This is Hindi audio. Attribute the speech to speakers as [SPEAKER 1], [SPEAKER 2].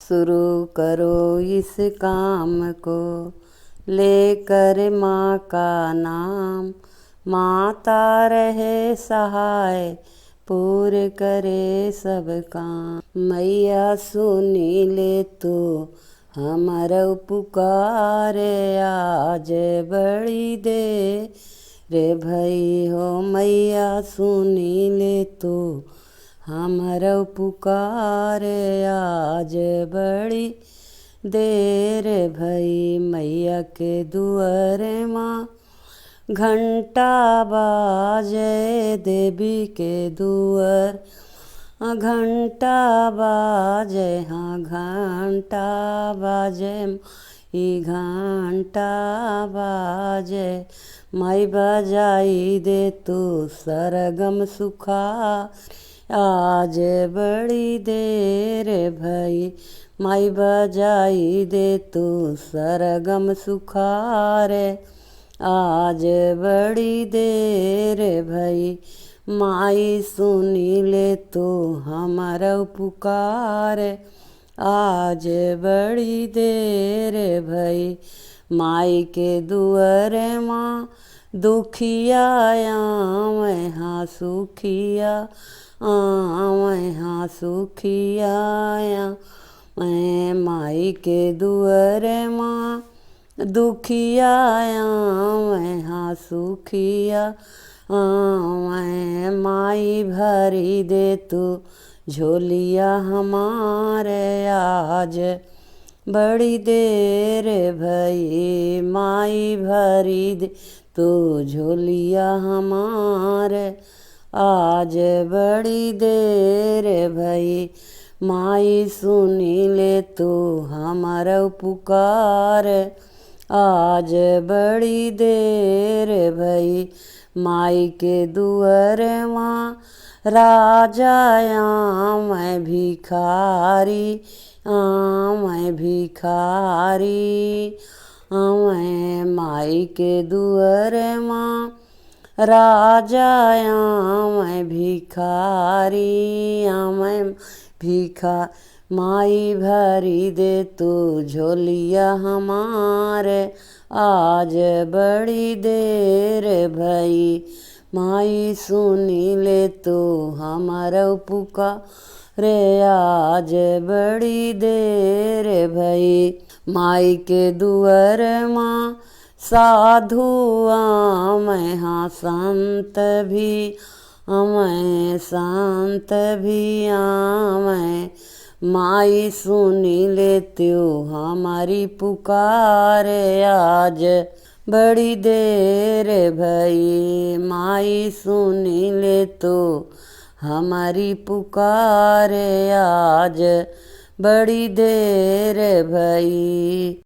[SPEAKER 1] शुरू करो इस काम को लेकर माँ का नाम। माता रहे सहाय पूरे करे सब काम। मैया सुनी ले तो हमारा पुकारे आज बड़ी दे रे भई हो। मैया सुनी ले तो हमारा पुकारे आज बड़ी देर भई। मैया के दुआरे माँ घंटा बाजे देवी के दुआर घंटा बाजे हाँ घंटा बाजे ई घंटा बाजे। माई बजाई दे तू सरगम सुखा आज बड़ी देर भई। माई बजाई दे तू सरगम सुखारे आज बड़ी देर भई। माई सुनी ले तो हमारा पुकार आज बड़ी देर भई। माई के दुआरे माँ दुखिया मैं हाँ सुखिया मैं हाँ सुखिया मैं। माई के दुआरे माँ दुखिया मैं हाँ सुखिया मैं। माई भरी दे तू झोलिया हमारे आज बड़ी देर भई। माई भरी दे तू झोलिया हमारे आज बड़ी देर भई। माई सुनी ले तो हमारा पुकार आज बड़ी देर भई। माई के दुआरे माँ राजा मैं भिखारी मैं भिखारी मैं। माई के दुआरे माँ राजा मैं भिखारी मैं भिखा। माई भरी दे तू झोलिया हमारे आज बड़ी देर भई। माई सुनी ले तो हमारा पुकारे आज बड़ी देर भई। माई के दुआर माँ साधु मैं हाँ संत भी मैं संत भी मैं। माई सुनी ले त्यो हमारी पुकार आज बड़ी देर भई। माई सुनी ले तो हमारी पुकार आज बड़ी देर भई।